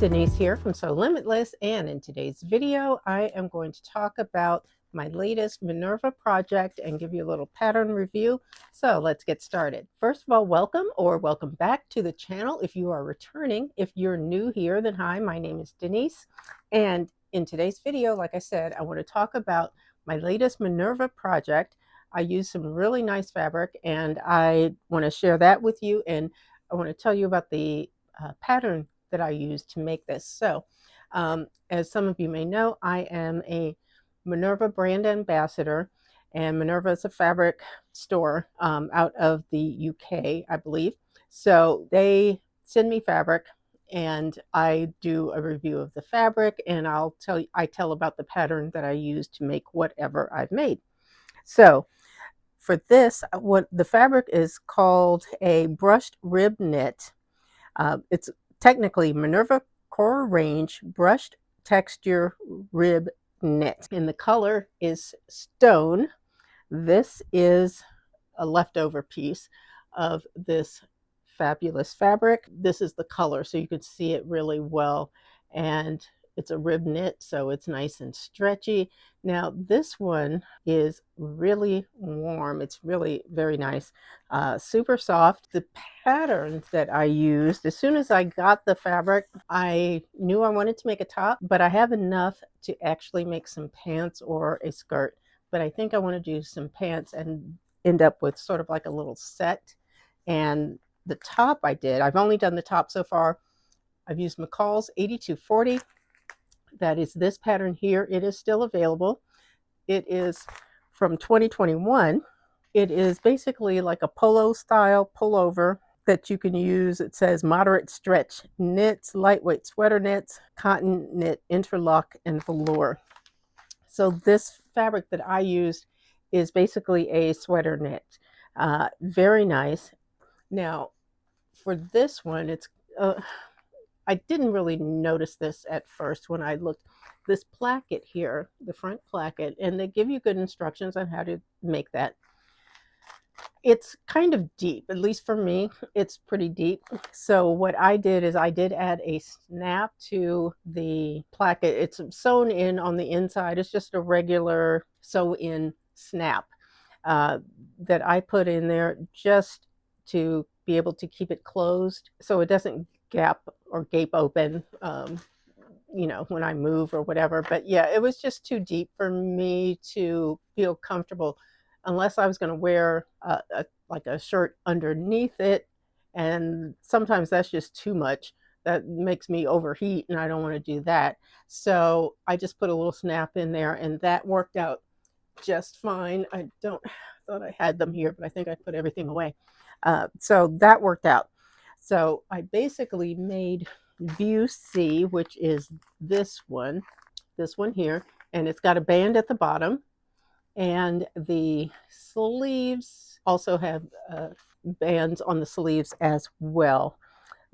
Denise here from Sewlimitless, and in today's video I am going to talk about my latest Minerva project and give you a little pattern review. So let's get started. First of all, welcome or welcome back to the channel if you are returning. If you're new here, then hi, my name is Denise, and in today's video, like I said, I want to talk about my latest Minerva project. I use some really nice fabric and I want to share that with you, and I want to tell you about the pattern that I used to make this. So as some of you may know, I am a Minerva Brand Ambassador, and Minerva is a fabric store out of the UK, I believe. So they send me fabric and I do a review of the fabric, and I tell about the pattern that I use to make whatever I've made. So for this, what the fabric is called a brushed rib knit. It's technically Minerva Core Range Brushed Texture Rib Knit, and the color is Stone. This is a leftover piece of this fabulous fabric. This is the color, so you can see it really well, and it's a rib knit, so it's nice and stretchy. Now this one is really warm. It's really very nice, super soft. The pattern that I used, as soon as I got the fabric, I knew I wanted to make a top, but I have enough to actually make some pants or a skirt. But I think I want to do some pants and end up with sort of like a little set. And the top I've only done the top so far. I've used McCall's 8240. That is this pattern here. It is still available. It is from 2021. It is basically like a polo style pullover that you can use. It says moderate stretch knits, lightweight sweater knits, cotton knit, interlock, and velour. So this fabric that I used is basically a sweater knit. Very nice. Now for this one, it's I didn't really notice this at first when I looked. This placket here, the front placket, and they give you good instructions on how to make that. It's kind of deep, at least for me, it's pretty deep. So what I did is I did add a snap to the placket. It's sewn in on the inside. It's just a regular sew-in snap that I put in there just to be able to keep it closed so it doesn't gap or gape open, when I move or whatever. But yeah, it was just too deep for me to feel comfortable unless I was going to wear like a shirt underneath it, and sometimes that's just too much. That makes me overheat and I don't want to do that. So I just put a little snap in there, and that worked out just fine. I thought I had them here, but I think I put everything away. So that worked out. So I basically made view C, which is this one here, and it's got a band at the bottom, and the sleeves also have bands on the sleeves as well.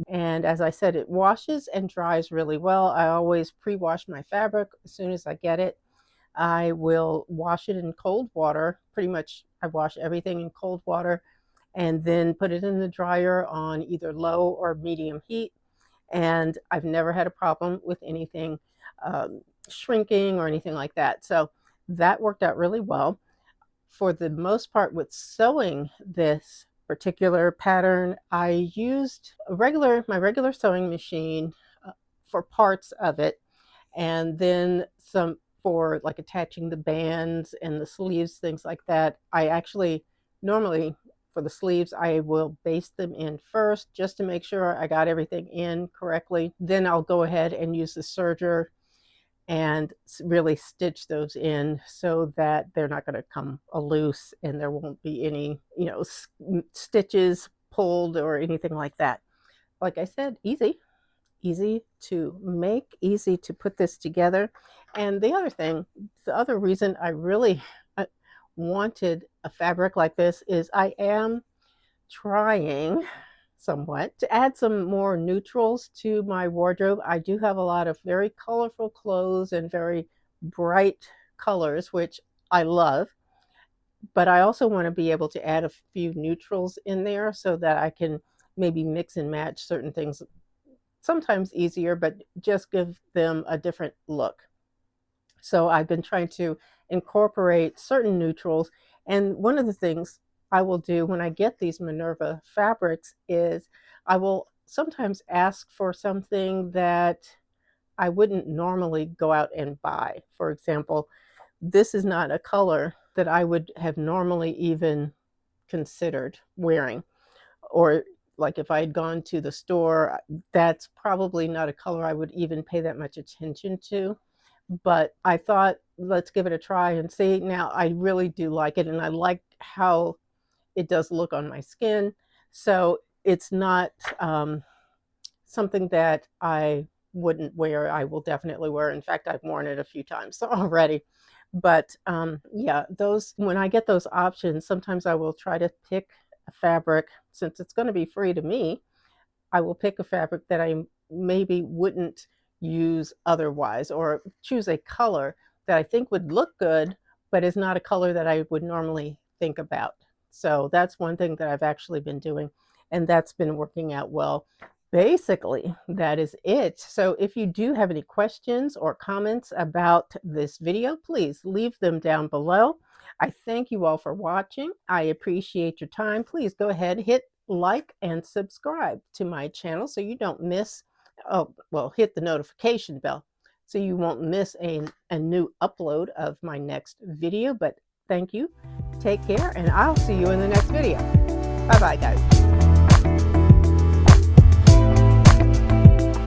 And as I said, it washes and dries really well. I always pre-wash my fabric as soon as I get it. I will wash it in cold water. Pretty much I wash everything in cold water and then put it in the dryer on either low or medium heat. And I've never had a problem with anything shrinking or anything like that. So that worked out really well. For the most part, with sewing this particular pattern, I used my regular sewing machine for parts of it, and then some for like attaching the bands and the sleeves, things like that. I actually normally, for the sleeves, I will baste them in first just to make sure I got everything in correctly. Then I'll go ahead and use the serger and really stitch those in so that they're not going to come loose and there won't be any, stitches pulled or anything like that. Like I said, easy to make, easy to put this together. And the other reason I really wanted a fabric like this is I am trying somewhat to add some more neutrals to my wardrobe. I do have a lot of very colorful clothes and very bright colors, which I love, but I also want to be able to add a few neutrals in there so that I can maybe mix and match certain things sometimes easier, but just give them a different look. So I've been trying to incorporate certain neutrals. And one of the things I will do when I get these Minerva fabrics is I will sometimes ask for something that I wouldn't normally go out and buy. For example, this is not a color that I would have normally even considered wearing. Or like if I had gone to the store, that's probably not a color I would even pay that much attention to. But I thought, let's give it a try and see. Now, I really do like it, and I like how it does look on my skin. So it's not something that I wouldn't wear. I will definitely wear. In fact, I've worn it a few times already. But yeah, those, when I get those options, sometimes I will try to pick a fabric, since it's going to be free to me. I will pick a fabric that I maybe wouldn't use otherwise, or choose a color that I think would look good, but is not a color that I would normally think about. So that's one thing that I've actually been doing, and that's been working out well. Basically, that is it. So if you do have any questions or comments about this video, please leave them down below. I thank you all for watching. I appreciate your time. Please go ahead, hit like and subscribe to my channel so you don't miss, oh, well, hit the notification bell so you won't miss a new upload of my next video. But thank you. Take care, and I'll see you in the next video. Bye-bye, guys.